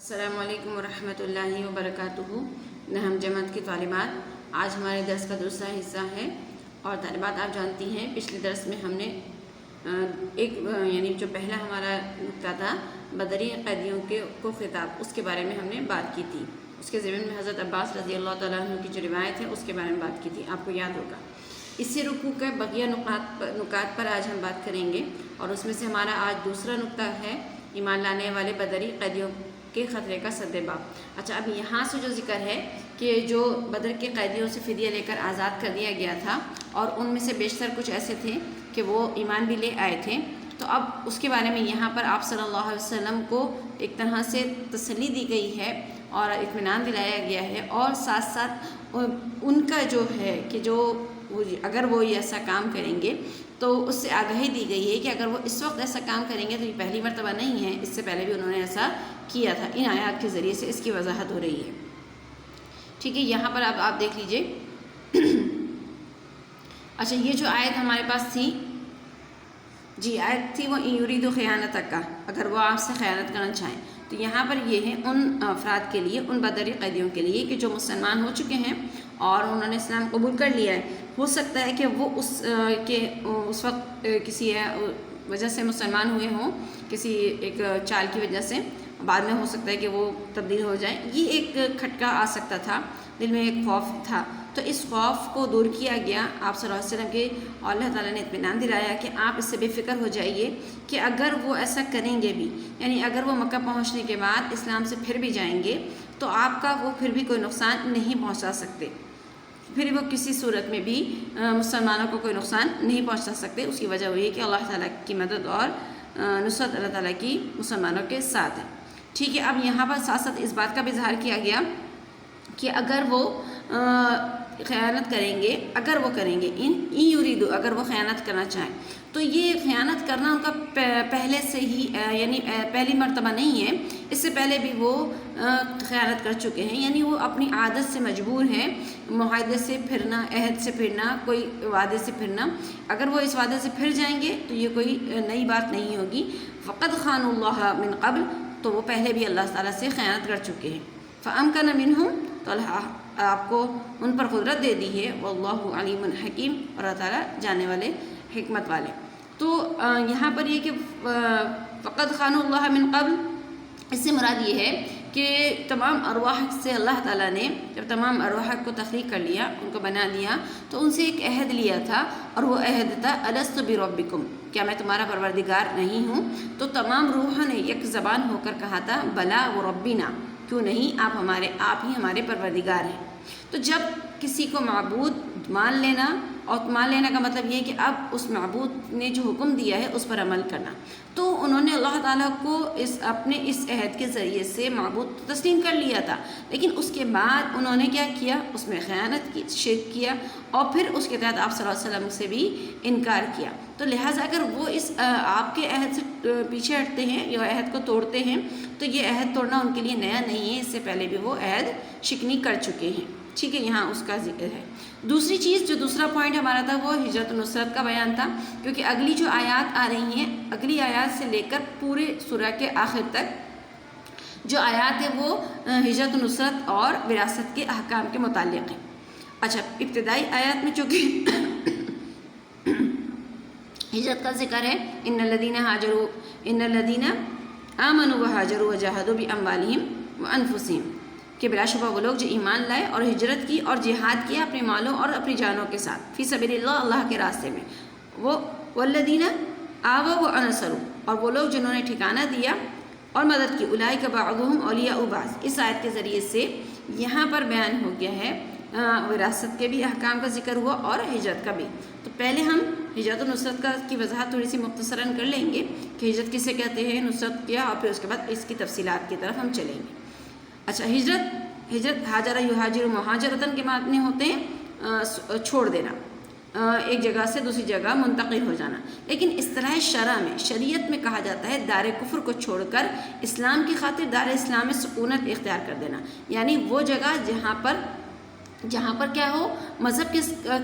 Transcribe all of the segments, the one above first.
السلام علیکم ورحمۃ اللہ وبرکاتہ۔ نہم جماعت کی طالبات، آج ہمارے درس کا دوسرا حصہ ہے اور طالبات آپ جانتی ہیں پچھلے درس میں ہم نے جو پہلا ہمارا نقطہ تھا بدری قیدیوں کو خطاب، اس کے بارے میں ہم نے بات کی تھی۔ اس کے ضمن میں حضرت عباس رضی اللہ تعالیٰ عنہ کی جو روایت ہے اس کے بارے میں بات کی تھی، آپ کو یاد ہوگا۔ اس سے رکوع کے بقیہ نکات پر آج ہم بات کریں گے اور اس میں سے ہمارا آج دوسرا نقطہ ہے ایمان لانے والے بدری قیدیوں کے خطرے کا سدباب۔ اچھا، اب یہاں سے جو ذکر ہے کہ جو بدر کے قیدیوں سے فدیہ لے کر آزاد کر دیا گیا تھا اور ان میں سے بیشتر کچھ ایسے تھے کہ وہ ایمان بھی لے آئے تھے، تو اب اس کے بارے میں یہاں پر آپ صلی اللہ علیہ وسلم کو ایک طرح سے تسلی دی گئی ہے اور اطمینان دلایا گیا ہے، اور ساتھ ساتھ ان کا جو ہے کہ اگر وہ ایسا کام کریں گے تو اس سے آگاہی دی گئی ہے کہ اگر وہ اس وقت ایسا کام کریں گے تو یہ پہلی مرتبہ نہیں ہے، اس سے پہلے بھی انہوں نے ایسا کیا تھا۔ ان آیات کے ذریعے سے اس کی وضاحت ہو رہی ہے۔ ٹھیک ہے، یہاں پر آپ دیکھ لیجئے۔ اچھا، یہ جو آیت ہمارے پاس تھی، آیت تھی وہ یرید خیانت کا، اگر وہ آپ سے خیانت کرنا چاہیں تو یہاں پر یہ ہے ان افراد کے لیے، ان بدری قیدیوں کے لیے کہ جو مسلمان ہو چکے ہیں اور انہوں نے اسلام قبول کر لیا ہے۔ ہو سکتا ہے کہ وہ اس وقت کسی وجہ سے مسلمان ہوئے ہوں، کسی ایک چال کی وجہ سے، بعد میں ہو سکتا ہے کہ وہ تبدیل ہو جائیں۔ یہ ایک کھٹکا آ سکتا تھا، دل میں ایک خوف تھا، تو اس خوف کو دور کیا گیا آپ صلی اللہ علیہ وسلم کے، اور اللہ تعالیٰ نے اطمینان دلایا کہ آپ اس سے بے فکر ہو جائیے کہ اگر وہ ایسا کریں گے بھی، یعنی اگر وہ مکہ پہنچنے کے بعد اسلام سے پھر بھی جائیں گے تو آپ کا وہ پھر بھی کوئی نقصان نہیں پہنچا سکتے، پھر وہ کسی صورت میں بھی مسلمانوں کو کوئی نقصان نہیں پہنچا سکتے۔ اس کی وجہ وہی ہے کہ اللہ تعالیٰ کی مدد اور نصرت اللہ تعالیٰ کی مسلمانوں کے ساتھ ہے۔ ٹھیک ہے، اب یہاں پر ساتھ ساتھ اس بات کا بھی اظہار کیا گیا کہ اگر وہ خیانت کریں گے، اگر وہ کریں گے یریدو، اگر وہ خیانت کرنا چاہیں تو یہ خیانت کرنا ان کا پہلے سے ہی یعنی پہلی مرتبہ نہیں ہے، اس سے پہلے بھی وہ خیانت کر چکے ہیں، یعنی وہ اپنی عادت سے مجبور ہیں، معاہدے سے پھرنا، عہد سے پھرنا، کوئی وعدے سے پھرنا۔ اگر وہ اس وعدے سے پھر جائیں گے تو یہ کوئی نئی بات نہیں ہوگی۔ فقد خانوا اللہ من قبل، تو وہ پہلے بھی اللہ تعالیٰ سے خیانت کر چکے ہیں۔ فامکن منہم، تو اللہ آپ کو ان پر قدرت دے دی ہے، واللہ علیم حکیم، اور اللہ تعالیٰ جاننے والے، حکمت والے۔ تو یہاں پر یہ کہ فقد خانوا اللہ من قبل، اس سے مراد یہ ہے کہ تمام ارواح سے اللہ تعالیٰ نے جب تمام ارواح کو تخلیق کر لیا، ان کو بنا لیا، تو ان سے ایک عہد لیا تھا، اور وہ عہد تھا الست بربکم، کیا میں تمہارا پروردگار نہیں ہوں؟ تو تمام روحوں نے یک زبان ہو کر کہا تھا بلا وربنا، کیوں نہیں، آپ ہی ہمارے پروردگار ہیں۔ تو جب کسی کو معبود مان لینا، اور مان لینا کا مطلب یہ ہے کہ اب اس معبود نے جو حکم دیا ہے اس پر عمل کرنا، تو انہوں نے اللہ تعالیٰ کو اپنے اس عہد کے ذریعے سے معبود تسلیم کر لیا تھا، لیکن اس کے بعد انہوں نے کیا کیا، اس میں خیانت کی، شرک کیا، اور پھر اس کے تحت آپ صلی اللہ علیہ وسلم سے بھی انکار کیا۔ تو لہٰذا اگر وہ اس آپ کے عہد سے پیچھے ہٹتے ہیں یا عہد کو توڑتے ہیں تو یہ عہد توڑنا ان کے لیے نیا نہیں ہے، اس سے پہلے بھی وہ عہد شکنی کر چکے ہیں۔ ٹھیک ہے، یہاں اس کا ذکر ہے۔ دوسری چیز، جو دوسرا پوائنٹ ہمارا تھا، وہ ہجرت النصرت کا بیان تھا، کیونکہ اگلی جو آیات آ رہی ہیں، اگلی آیات سے لے کر پورے سورہ کے آخر تک جو آیات ہیں وہ ہجرت النصرت اور وراثت کے احکام کے متعلق ہیں۔ اچھا، ابتدائی آیات میں چونکہ ہجرت کا ذکر ہے، ان الذین آمنوا وہاجروا وجاہدوا باموالہم وانفسہم، کہ بلا شبہ وہ لوگ جو ایمان لائے اور ہجرت کی اور جہاد کیا اپنے مالوں اور اپنی جانوں کے ساتھ، فی سبیل اللہ، اللہ کے راستے میں، وہ والذین آووا ونصروا، اور وہ لوگ جنہوں نے ٹھکانہ دیا اور مدد کی، اولئک بعضهم اولیاء بعض۔ اس آیت کے ذریعے سے یہاں پر بیان ہو گیا ہے، وراثت کے بھی احکام کا ذکر ہوا اور ہجرت کا بھی۔ تو پہلے ہم ہجرت النصرت کی وضاحت تھوڑی سی مختصراً کر لیں گے کہ ہجرت کسے کہتے ہیں، نصرت کیا، اور پھر اس کے بعد اس کی تفصیلات کی طرف ہم چلیں گے۔ اچھا، ہجرت حاجر یہاجر مہاجرتن کے معنی ہوتے ہیں چھوڑ دینا، ایک جگہ سے دوسری جگہ منتقل ہو جانا، لیکن اصطلاح شرع میں، شریعت میں کہا جاتا ہے دار کفر کو چھوڑ کر اسلام کی خاطر دار اسلام میں سکونت اختیار کر دینا، یعنی وہ جگہ جہاں پر کیا ہو، مذہب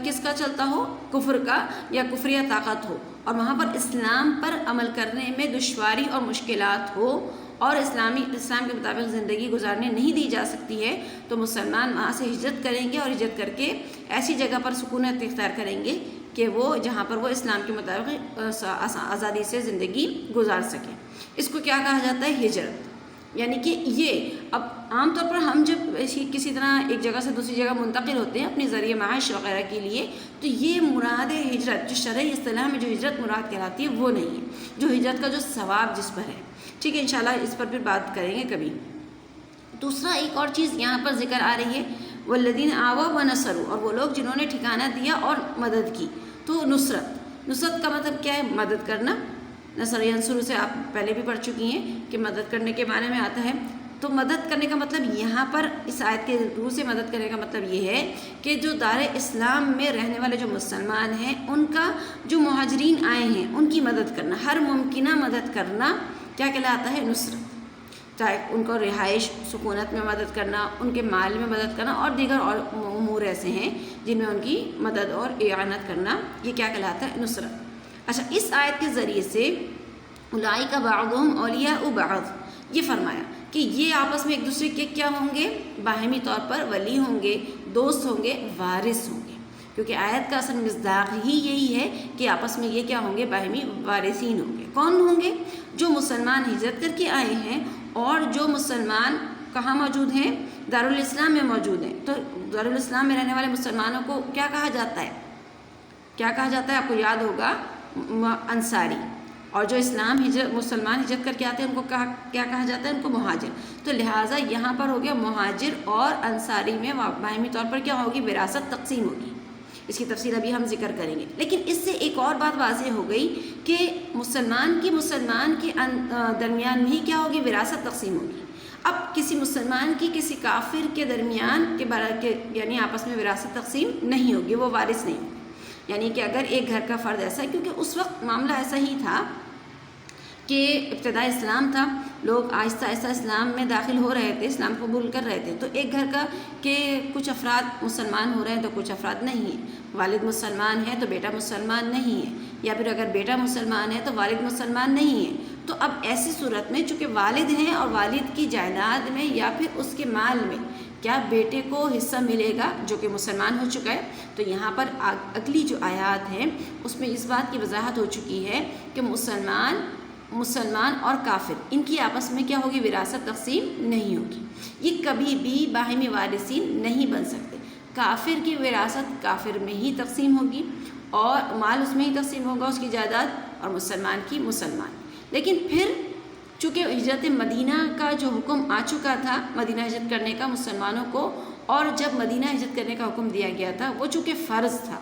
کس کا چلتا ہو، کفر کا یا کفریہ طاقت ہو، اور وہاں پر اسلام پر عمل کرنے میں دشواری اور مشکلات ہو اور اسلام کے مطابق زندگی گزارنے نہیں دی جا سکتی ہے تو مسلمان وہاں سے ہجرت کریں گے اور ہجرت کر کے ایسی جگہ پر سکونت اختیار کریں گے کہ وہ جہاں پر وہ اسلام کے مطابق آزادی سے زندگی گزار سکیں. اس کو کیا کہا جاتا ہے؟ ہجرت. یعنی کہ یہ اب عام طور پر ہم جب کسی طرح ایک جگہ سے دوسری جگہ منتقل ہوتے ہیں اپنے ذریعہ معاش وغیرہ کے لیے تو یہ مراد ہجرت جو شرعی اصطلاح میں جو ہجرت مراد کہلاتی ہے وہ نہیں ہے، جو ہجرت کا جو ثواب جس پر ہے. ٹھیک ہے، انشاءاللہ اس پر پھر بات کریں گے کبھی. دوسرا ایک اور چیز یہاں پر ذکر آ رہی ہے والذین آووا ونصروا، اور وہ لوگ جنہوں نے ٹھکانہ دیا اور مدد کی. تو نصرت کا مطلب کیا ہے؟ مدد کرنا. نصر ینصر سے آپ پہلے بھی پڑھ چکی ہیں کہ مدد کرنے کے معنی میں آتا ہے. تو مدد کرنے کا مطلب یہاں پر اس آیت کے روح سے مدد کرنے کا مطلب یہ ہے کہ جو دار اسلام میں رہنے والے جو مسلمان ہیں ان کا جو مہاجرین آئے ہیں ان کی مدد کرنا، ہر ممکنہ مدد کرنا کیا کہلاتا ہے؟ نصرت. چاہے ان کو رہائش سکونت میں مدد کرنا، ان کے مال میں مدد کرنا اور دیگر اور امور ایسے ہیں جن میں ان کی مدد اور اعانت کرنا، یہ کیا کہلاتا ہے؟ نصرت. اچھا، اس آیت کے ذریعے سے اولئک بعضهم اولیاء بعض، یہ فرمایا کہ یہ آپس میں ایک دوسرے کے کیا ہوں گے؟ باہمی طور پر ولی ہوں گے، دوست ہوں گے، وارث ہوں گے. کیونکہ آیت کا اصل مصداق ہی یہی ہے کہ آپس میں یہ کیا ہوں گے؟ باہمی وارثین ہوں گے. کون ہوں گے؟ جو مسلمان ہجرت کر کے آئے ہیں اور جو مسلمان کہاں موجود ہیں؟ دارالاسلام میں موجود ہیں. تو دارالاسلام میں رہنے والے مسلمانوں کو کیا کہا جاتا ہے؟ کیا کہا جاتا ہے؟ آپ کو یاد ہوگا، انصاری. اور جو مسلمان ہجرت کر کے آتے ہیں ان کو کیا کہا جاتا ہے؟ ان کو مہاجر. تو لہٰذا یہاں پر ہو گیا مہاجر اور انصاری میں باہمی طور پر کیا ہوگی؟ وراثت تقسیم ہوگی. اس کی تفصیل ابھی ہم ذکر کریں گے. لیکن اس سے ایک اور بات واضح ہو گئی کہ مسلمان کے درمیان میں ہی کیا ہوگی؟ وراثت تقسیم ہوگی. اب کسی مسلمان کی کسی کافر کے درمیان یعنی آپس میں وراثت تقسیم نہیں ہوگی، وہ وارث نہیں ہوگی. یعنی کہ اگر ایک گھر کا فرد ایسا ہے، کیونکہ اس وقت معاملہ ایسا ہی تھا کہ ابتدا اسلام تھا، لوگ آہستہ آہستہ اسلام میں داخل ہو رہے تھے، اسلام قبول کر رہے تھے. تو ایک گھر کا کہ کچھ افراد مسلمان ہو رہے ہیں تو کچھ افراد نہیں ہیں. والد مسلمان ہے تو بیٹا مسلمان نہیں ہے، یا پھر اگر بیٹا مسلمان ہے تو والد مسلمان نہیں ہے. تو اب ایسی صورت میں چونکہ والد ہیں اور والد کی جائیداد میں یا پھر اس کے مال میں کیا بیٹے کو حصہ ملے گا جو کہ مسلمان ہو چکا ہے. تو یہاں پر اگلی جو آیات ہیں اس میں اس بات کی وضاحت ہو چکی ہے کہ مسلمان اور کافر ان کی آپس میں کیا ہوگی؟ وراثت تقسیم نہیں ہوگی. یہ کبھی بھی باہمی وارثین نہیں بن سکتے. کافر کی وراثت کافر میں ہی تقسیم ہوگی اور مال اس میں ہی تقسیم ہوگا، اس کی جائیداد، اور مسلمان کی مسلمان. لیکن پھر چونکہ ہجرت مدینہ کا جو حکم آ چکا تھا مدینہ ہجرت کرنے کا مسلمانوں کو، اور جب مدینہ ہجرت کرنے کا حکم دیا گیا تھا وہ چونکہ فرض تھا،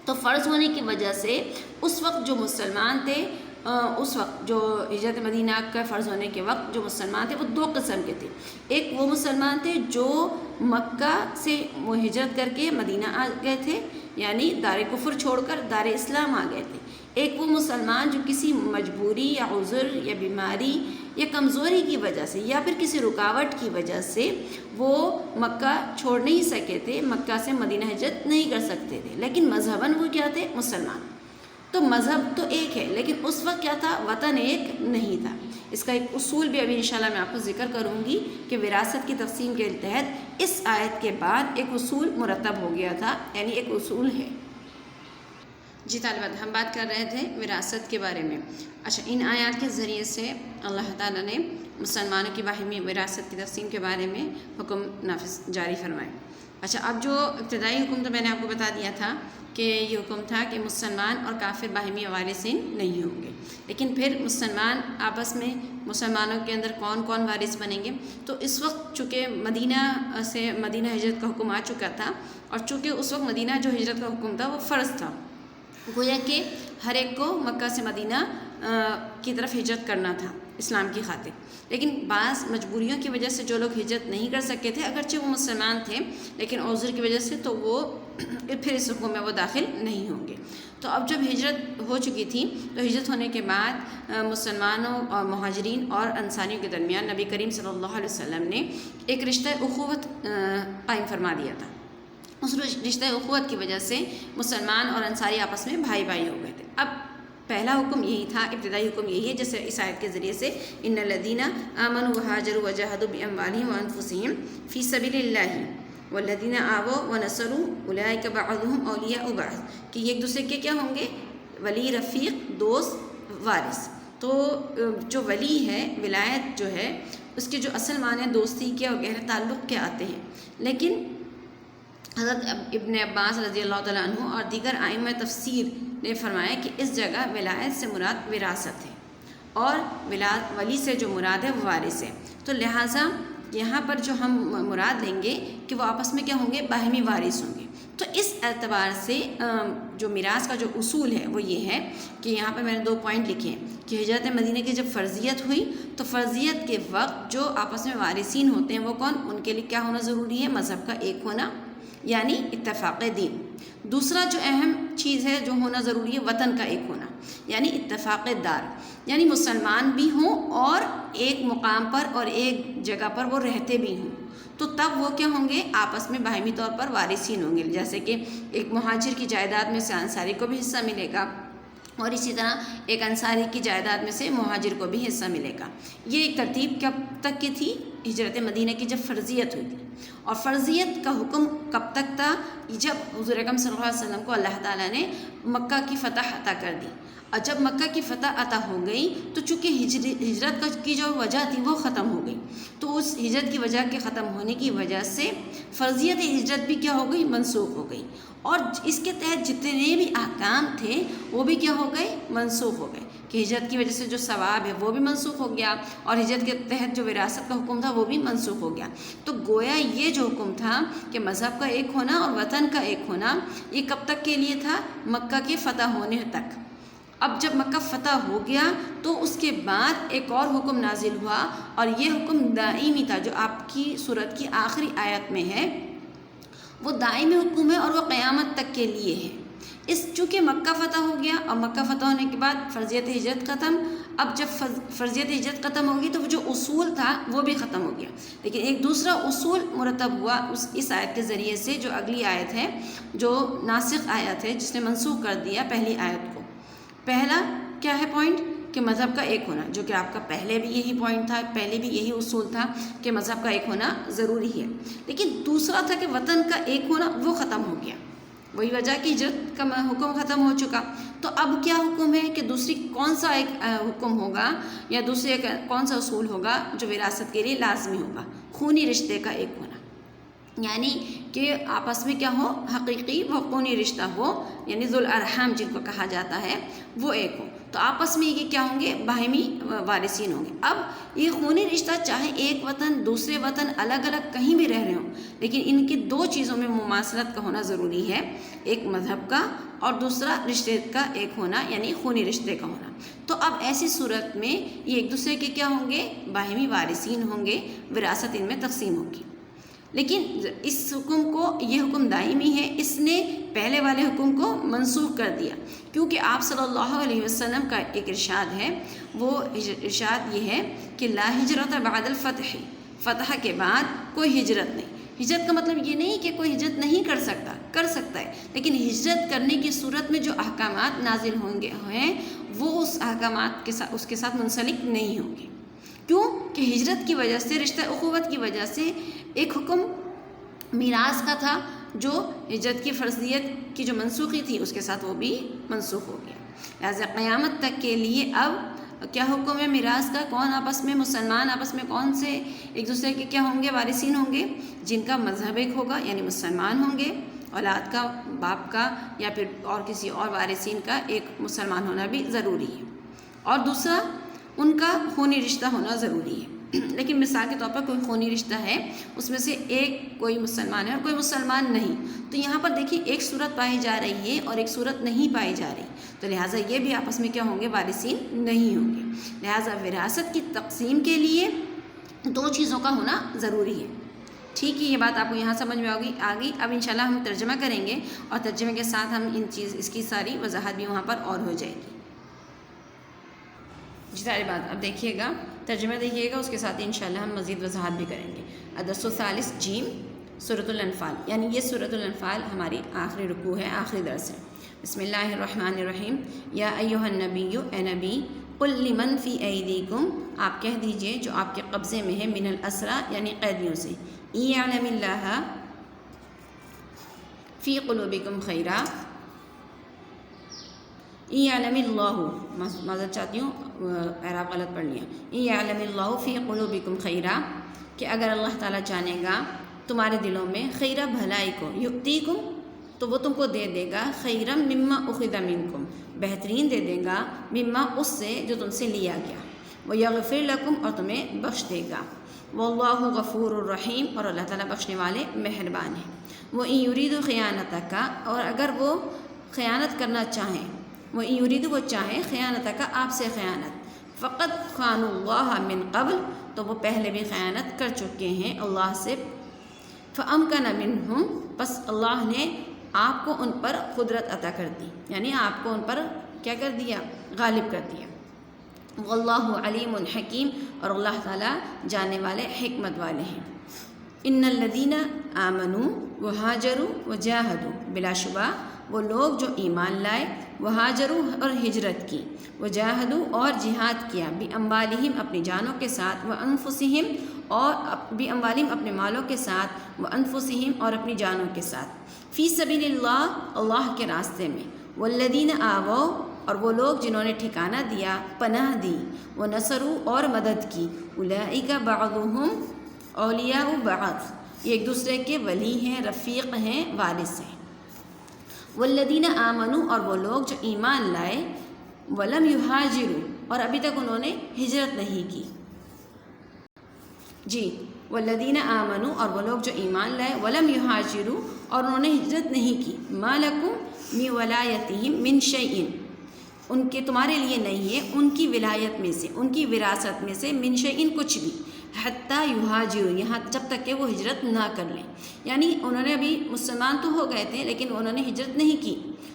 تو فرض ہونے کی وجہ سے اس وقت جو مسلمان تھے، اس وقت جو ہجرت مدینہ کا فرض ہونے کے وقت جو مسلمان تھے وہ دو قسم کے تھے. ایک وہ مسلمان تھے جو مکہ سے ہجرت کر کے مدینہ آ گئے تھے، یعنی دار کفر چھوڑ کر دار اسلام آ گئے تھے. ایک وہ مسلمان جو کسی مجبوری یا عذر یا بیماری یا کمزوری کی وجہ سے یا پھر کسی رکاوٹ کی وجہ سے وہ مکہ چھوڑ نہیں سکے تھے، مکہ سے مدینہ ہجرت نہیں کر سکتے تھے، لیکن مذہباً وہ کیا تھے؟ مسلمان. تو مذہب تو ایک ہے لیکن اس وقت کیا تھا؟ وطن ایک نہیں تھا. اس کا ایک اصول بھی ابھی انشاءاللہ میں آپ کو ذکر کروں گی کہ وراثت کی تقسیم کے تحت اس آیت کے بعد ایک اصول مرتب ہو گیا تھا، یعنی ایک اصول ہے. جی طالبات، ہم بات کر رہے تھے وراثت کے بارے میں. اچھا، ان آیات کے ذریعے سے اللہ تعالیٰ نے مسلمانوں کی باہمی وراثت کی تقسیم کے بارے میں حکم نافذ جاری فرمائے. اچھا، اب جو ابتدائی حکم تو میں نے آپ کو بتا دیا تھا کہ یہ حکم تھا کہ مسلمان اور کافر باہمی وارثین نہیں ہوں گے. لیکن پھر مسلمان آپس میں مسلمانوں کے اندر کون کون وارث بنیں گے؟ تو اس وقت چونکہ مدینہ سے مدینہ ہجرت کا حکم آ چکا تھا، اور چونکہ اس وقت مدینہ جو ہجرت کا حکم تھا وہ فرض تھا، گویا کہ ہر ایک کو مکہ سے مدینہ کی طرف ہجرت کرنا تھا اسلام کی خاطر. لیکن بعض مجبوریوں کی وجہ سے جو لوگ ہجرت نہیں کر سکے تھے، اگرچہ وہ مسلمان تھے لیکن عذر کی وجہ سے، تو وہ پھر اس حکم میں وہ داخل نہیں ہوں گے. تو اب جب ہجرت ہو چکی تھی تو ہجرت ہونے کے بعد مسلمانوں اور مہاجرین اور انصاریوں کے درمیان نبی کریم صلی اللہ علیہ وسلم نے ایک رشتہ اخوت قائم فرما دیا تھا. اس رشتہ اخوت کی وجہ سے مسلمان اور انصاری آپس میں بھائی بھائی ہو گئے تھے. اب پہلا حکم یہی تھا، ابتدائی حکم یہی ہے، جیسے اس آیت کے ذریعے سے ان الذین آمنوا وہاجروا وجاہدوا باموالہم وانفسہم فی سبیل اللہ والذین آووا ونصروا اولئک بعضهم اولیاء بعض، کہ یہ ایک دوسرے کے کیا ہوں گے؟ ولی، رفیق، دوست، وارث۔ تو جو ولی ہے، ولایت جو ہے، اس کے جو اصل معنی دوستی کے اور گہرے تعلق کے آتے ہیں، لیکن حضرت ابن عباس رضی اللہ تعالیٰ عنہ اور دیگر ائمہ تفسیر نے فرمایا کہ اس جگہ ولایت سے مراد وراثت ہے، اور ولی سے جو مراد ہے وہ وارث ہے۔ تو لہٰذا یہاں پر جو ہم مراد لیں گے کہ وہ آپس میں کیا ہوں گے؟ باہمی وارث ہوں گے۔ تو اس اعتبار سے جو میراث کا جو اصول ہے وہ یہ ہے کہ یہاں پہ میں نے 2 پوائنٹ لکھے ہیں کہ ہجرت مدینہ کی جب فرضیت ہوئی تو فرضیت کے وقت جو آپس میں وارثین ہوتے ہیں وہ کون؟ ان کے لیے کیا ہونا ضروری ہے؟ مذہب کا ایک ہونا، یعنی اتفاق دین۔ دوسرا جو اہم چیز ہے جو ہونا ضروری ہے، وطن کا ایک ہونا، یعنی اتفاق دار، یعنی مسلمان بھی ہوں اور ایک مقام پر اور ایک جگہ پر وہ رہتے بھی ہوں، تو تب وہ کیا ہوں گے؟ آپس میں باہمی طور پر وارثین ہوں گے۔ جیسے کہ ایک مہاجر کی جائیداد میں سے انصاری کو بھی حصہ ملے گا، اور اسی طرح ایک انصاری کی جائیداد میں سے مہاجر کو بھی حصہ ملے گا۔ یہ ایک ترتیب کب تک کی تھی؟ ہجرت مدینہ کی جب فرضیت ہوئی تھی۔ اور فرضیت کا حکم کب تک تھا؟ جب حضور اکرم صلی اللہ علیہ وسلم کو اللہ تعالیٰ نے مکہ کی فتح عطا کر دی، اور جب مکہ کی فتح عطا ہو گئی تو چونکہ ہجرت کی جو وجہ تھی وہ ختم ہو گئی، تو اس ہجرت کی وجہ کے ختم ہونے کی وجہ سے فرضیت ہجرت بھی کیا ہو گئی؟ منسوخ ہو گئی، اور اس کے تحت جتنے بھی احکام تھے وہ بھی کیا ہو گئے؟ منسوخ ہو گئے، کہ ہجرت کی وجہ سے جو ثواب ہے وہ بھی منسوخ ہو گیا، اور ہجرت کے تحت جو وراثت کا حکم تھا وہ بھی منسوخ ہو گیا۔ تو گویا یہ جو حکم تھا کہ مذہب کا ایک ہونا اور وطن کا ایک ہونا، یہ کب تک کے لیے تھا؟ مکہ کے فتح ہونے تک۔ اب جب مکہ فتح ہو گیا تو اس کے بعد ایک اور حکم نازل ہوا، اور یہ حکم دائمی تھا جو آپ کی سورت کی آخری آیت میں ہے، وہ دائمی حکم ہے اور وہ قیامت تک کے لیے ہے۔ چونکہ مکہ فتح ہو گیا، اور مکہ فتح ہونے کے بعد فرضیت ہجرت ختم، اب جب فرضیت ہجرت ختم ہوگی تو وہ جو اصول تھا وہ بھی ختم ہو گیا، لیکن ایک دوسرا اصول مرتب ہوا اس آیت کے ذریعے سے، جو اگلی آیت ہے، جو ناسخ آیت ہے، جس نے منسوخ کر دیا پہلی آیت کو۔ پہلا کیا ہے پوائنٹ؟ کہ مذہب کا ایک ہونا، جو کہ آپ کا پہلے بھی یہی پوائنٹ تھا، پہلے بھی یہی اصول تھا کہ مذہب کا ایک ہونا ضروری ہے، لیکن دوسرا تھا کہ وطن کا ایک ہونا، وہ ختم ہو گیا۔ وہی وجہ کہ ہجرت کا حکم ختم ہو چکا، تو اب کیا حکم ہے کہ دوسری کون سا ایک حکم ہوگا یا دوسرے کون سا اصول ہوگا جو وراثت کے لیے لازمی ہوگا؟ خونی رشتے کا ایک ہونا، یعنی کہ آپس میں کیا ہو؟ حقیقی وہ خونی رشتہ ہو، یعنی ذو الارحام جن کو کہا جاتا ہے وہ ایک ہو، تو آپس میں یہ کیا ہوں گے؟ باہمی وارثین ہوں گے۔ اب یہ خونی رشتہ چاہے ایک وطن دوسرے وطن الگ الگ کہیں بھی رہ رہے ہوں، لیکن ان کی 2 چیزوں میں مماثلت کا ہونا ضروری ہے، ایک مذہب کا اور دوسرا رشتے کا ایک ہونا، یعنی خونی رشتے کا ہونا۔ تو اب ایسی صورت میں یہ ایک دوسرے کے کیا ہوں گے؟ باہمی وارثین ہوں گے، وراثت ان میں تقسیم ہوگی۔ لیکن اس حکم کو، یہ حکم دائمی ہے، اس نے پہلے والے حکم کو منسوخ کر دیا، کیونکہ آپ صلی اللہ علیہ وسلم کا ایک ارشاد ہے، وہ ارشاد یہ ہے کہ لا ہجرت بعد الفتح، فتح کے بعد کوئی ہجرت نہیں۔ ہجرت کا مطلب یہ نہیں کہ کوئی ہجرت نہیں کر سکتا، کر سکتا ہے، لیکن ہجرت کرنے کی صورت میں جو احکامات نازل ہوں گے ہیں وہ اس احکامات کے ساتھ، اس کے ساتھ منسلک نہیں ہوں گے۔ کیوں؟ کہ ہجرت کی وجہ سے، رشتہ اخوت کی وجہ سے ایک حکم میراث کا تھا جو ہجرت کی فرضیت کی جو منسوخی تھی اس کے ساتھ وہ بھی منسوخ ہو گیا۔ لہٰذا قیامت تک کے لیے اب کیا حکم ہے میراث کا؟ کون آپس میں، مسلمان آپس میں کون سے ایک دوسرے کے کیا ہوں گے؟ وارثین ہوں گے، جن کا مذہب ایک ہوگا، یعنی مسلمان ہوں گے، اولاد کا، باپ کا یا پھر اور کسی اور وارثین کا ایک مسلمان ہونا بھی ضروری ہے، اور دوسرا ان کا خونی رشتہ ہونا ضروری ہے۔ لیکن مثال کے طور پر کوئی خونی رشتہ ہے، اس میں سے ایک کوئی مسلمان ہے اور کوئی مسلمان نہیں، تو یہاں پر دیکھیے ایک صورت پائی جا رہی ہے اور ایک صورت نہیں پائی جا رہی، تو لہٰذا یہ بھی آپس میں کیا ہوں گے؟ وارثین نہیں ہوں گے۔ لہٰذا وراثت کی تقسیم کے لیے 2 چیزوں کا ہونا ضروری ہے۔ ٹھیک ہے، یہ بات آپ کو یہاں سمجھ میں آ گئی۔ اب انشاءاللہ ہم ترجمہ کریں گے، اور ترجمے کے ساتھ ہم اس کی ساری وضاحت بھی وہاں پر اور ہو جائے گی۔ جی ساری بات اب دیکھیے گا، ترجمہ دیکھیے گا، اس کے ساتھ انشاءاللہ ہم مزید وضاحت بھی کریں گے۔ الدرس الثالث جیم سورۃ الانفال، یعنی یہ سورۃ الانفال ہماری آخری رکوع ہے، آخری درس ہے۔ بسم اللہ الرحمن الرحیم۔ یا ایھا النبی، اے نبی، قل لمن فی ایدیکم، آپ کہہ دیجئے جو آپ کے قبضے میں ہے، من الاسریٰ یعنی قیدیوں سے، ان یعلم اللہ فی قلوبکم خیرا، ان یعلم اللہ، معذرت چاہتی ہوں اعراب غلط پڑھ لیا، ان یعلم اللہ فی قلوبکم خیرا، کہ اگر اللہ تعالیٰ جانے گا تمہارے دلوں میں خیرہ بھلائی کو، یؤتیکم تو وہ تم کو دے دے گا، خیرم مما اخذ منکم بہترین دے دے گا، مما اس سے جو تم سے لیا گیا، ویغفر لکم اور تمہیں بخش دے گا، واللہ غفور الرحیم اور اللہ تعالیٰ بخشنے والے مہربان ہیں۔ وہ ان یرید خیانتک، اور اگر وہ خیانت کرنا چاہیں، وہ ان یرید وہ چاہیں خیانتک آپ سے خیانت، فقد خانوا اللہ من قبل تو وہ پہلے بھی خیانت کر چکے ہیں اللہ سے، فامکن منہم بس اللہ نے آپ کو ان پر قدرت عطا کر دی، یعنی آپ کو ان پر کیا کر دیا، غالب کر دیا۔ واللہ علیم حکیم اور اللہ تعالیٰ جاننے والے حکمت والے ہیں۔ ان الذین آمنوا وہاجروا وجاہدوا، بلا شبہ وہ لوگ جو ایمان لائے، وہاجروا اور ہجرت کی، وجاہدوا اور جہاد کیا، باموالہم اپنی جانوں کے ساتھ، وانفسہم اور باموالہم اپنے مالوں کے ساتھ، وانفسہم اور اپنی جانوں کے ساتھ، فی سبیل اللہ اللہ کے راستے میں، والذین آووا اور وہ لوگ جنہوں نے ٹھکانہ دیا، پناہ دی، ونصروا اور مدد کی، اولئک بعضهم اولیاء بعض یہ ایک دوسرے کے ولی ہیں، رفیق ہیں، وارث ہیں۔ والذین آمنوا اور وہ لوگ جو ایمان لائے، ولم یہاجروا اور ابھی تک انہوں نے ہجرت نہیں کی، جی والذین آمنوا اور وہ لوگ جو ایمان لائے، ولم یہاجروا اور انہوں نے ہجرت نہیں کی، ما لکم من ولایتہم من شیء ان کے تمہارے لیے نہیں ہے ان کی ولایت میں سے، ان کی وراثت میں سے، من شیء کچھ بھی، حتیٰ یہاجروا یہاں جب تک کہ وہ ہجرت نہ کر لیں، یعنی انہوں نے ابھی مسلمان تو ہو گئے تھے لیکن انہوں نے ہجرت نہیں کی،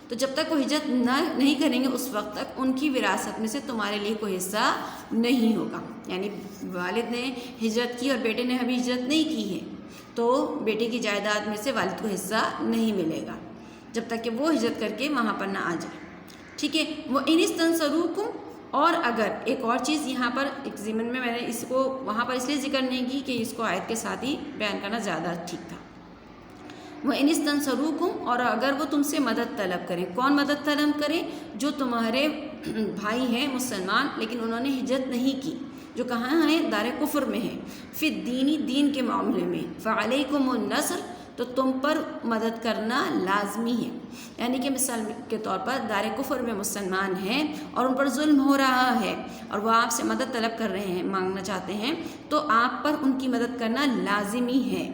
تو جب تک وہ ہجرت نہیں کریں گے اس وقت تک ان کی وراثت میں سے تمہارے لیے کوئی حصہ نہیں ہوگا، یعنی والد نے ہجرت کی اور بیٹے نے ابھی ہجرت نہیں کی ہے تو بیٹے کی جائیداد میں سے والد کو حصہ نہیں ملے گا جب تک کہ وہ ہجرت کر کے وہاں پر نہ آ جائے، ٹھیک ہے۔ وہ ان استنصروکم اور اگر ایک اور چیز یہاں پر ایک ضمن میں نے اس کو وہاں پر اس لیے ذکر نہیں کی کہ اس کو آیت کے ساتھ ہی بیان کرنا زیادہ ٹھیک تھا۔ وہ ان استنصروکم اور اگر وہ تم سے مدد طلب کریں، کون مدد طلب کریں؟ جو تمہارے بھائی ہیں مسلمان لیکن انہوں نے ہجرت نہیں کی، جو کہاں ہیں؟ دار کفر میں ہیں، فی الدینی دین کے معاملے میں، فعلیکم النصر تو تم پر مدد کرنا لازمی ہے، یعنی کہ مثال کے طور پر دار کفر میں مسلمان ہیں اور ان پر ظلم ہو رہا ہے اور وہ آپ سے مدد طلب کر رہے ہیں، مانگنا چاہتے ہیں، تو آپ پر ان کی مدد کرنا لازمی ہے،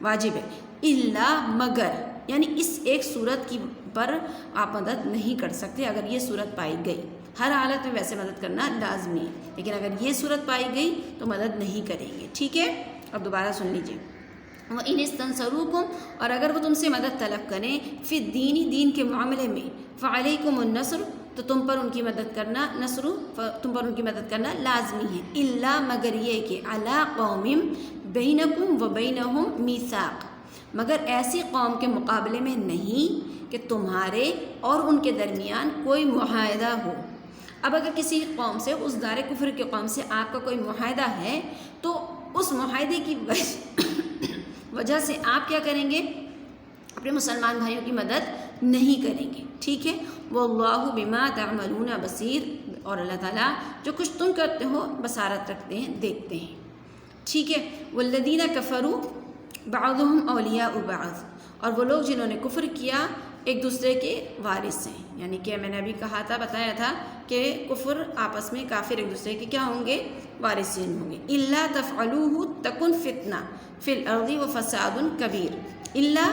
واجب ہے، الا مگر یعنی اس ایک صورت کی پر آپ مدد نہیں کر سکتے اگر یہ صورت پائی گئی، ہر حالت میں ویسے مدد کرنا لازمی ہے لیکن اگر یہ صورت پائی گئی تو مدد نہیں کریں گے، ٹھیک ہے۔ اب دوبارہ سن لیجیے، وہ ان استنصروکم اور اگر وہ تم سے مدد طلب کریں، فی الدینی دین کے معاملے میں، فعلیکم النصر تو تم پر ان کی مدد کرنا، تم پر ان کی مدد کرنا لازمی ہے، الا مگر یہ کہ علی قوم بینکم و بینہم میثاق مگر ایسی قوم کے مقابلے میں نہیں کہ تمہارے اور ان کے درمیان کوئی معاہدہ ہو۔ اب اگر کسی قوم سے، اس دار کفر کی قوم سے آپ کا کوئی معاہدہ ہے تو اس معاہدے کی وجہ سے آپ کیا کریں گے؟ اپنے مسلمان بھائیوں کی مدد نہیں کریں گے، ٹھیک ہے۔ واللہ بما تعملون بصیر اور اللہ تعالیٰ جو کچھ تم کرتے ہو بصارت رکھتے ہیں، دیکھتے ہیں، ٹھیک ہے۔ والذین کفروا بعضهم اولیاء بعض اور وہ لوگ جنہوں نے کفر کیا ایک دوسرے کے وارث ہیں، یعنی کہ میں نے ابھی کہا تھا، بتایا تھا کہ کفر آپس میں کافر ایک دوسرے کے کیا ہوں گے؟ وارثین ہوں گے۔ الا تفعلوه تکن فتنہ فی الارض وفساد کبیر، الا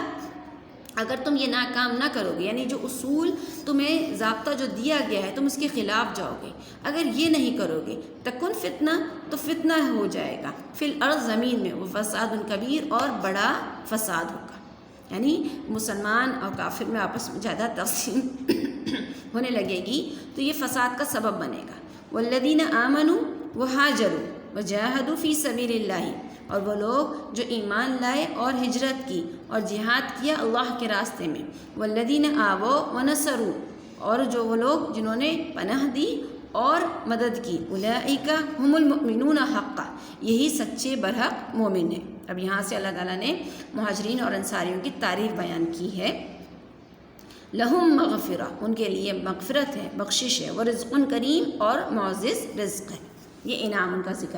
اگر تم یہ ناکام نہ کرو گے، یعنی جو اصول تمہیں ضابطہ جو دیا گیا ہے تم اس کے خلاف جاؤ گے، اگر یہ نہیں کرو گے تکن فتنہ تو فتنہ ہو جائے گا، فی الارض زمین میں، وہ فساد کبیر اور بڑا فساد ہوگا، یعنی مسلمان اور کافر میں آپس میں زیادہ تقسیم ہونے لگے گی تو یہ فساد کا سبب بنے گا۔ والذین آمنوا وہاجروا وجاہدوا فی سبیل اللہ اور وہ لوگ جو ایمان لائے اور ہجرت کی اور جہاد کیا اللہ کے راستے میں، والذین آووا ونصروا، اور جو وہ لوگ جنہوں نے پناہ دی اور مدد کی، اولئک هم المؤمنون حقا، یہی سچے برحق مومن ہیں۔ اب یہاں سے اللہ تعالیٰ نے مہاجرین اور انصاریوں کی تعریف بیان کی ہے۔ لہم مغفرہ، ان کے لیے مغفرت ہے، بخشش ہے، ورزق کریم، اور معزز رزق ہے، یہ انعام ان کا ذکر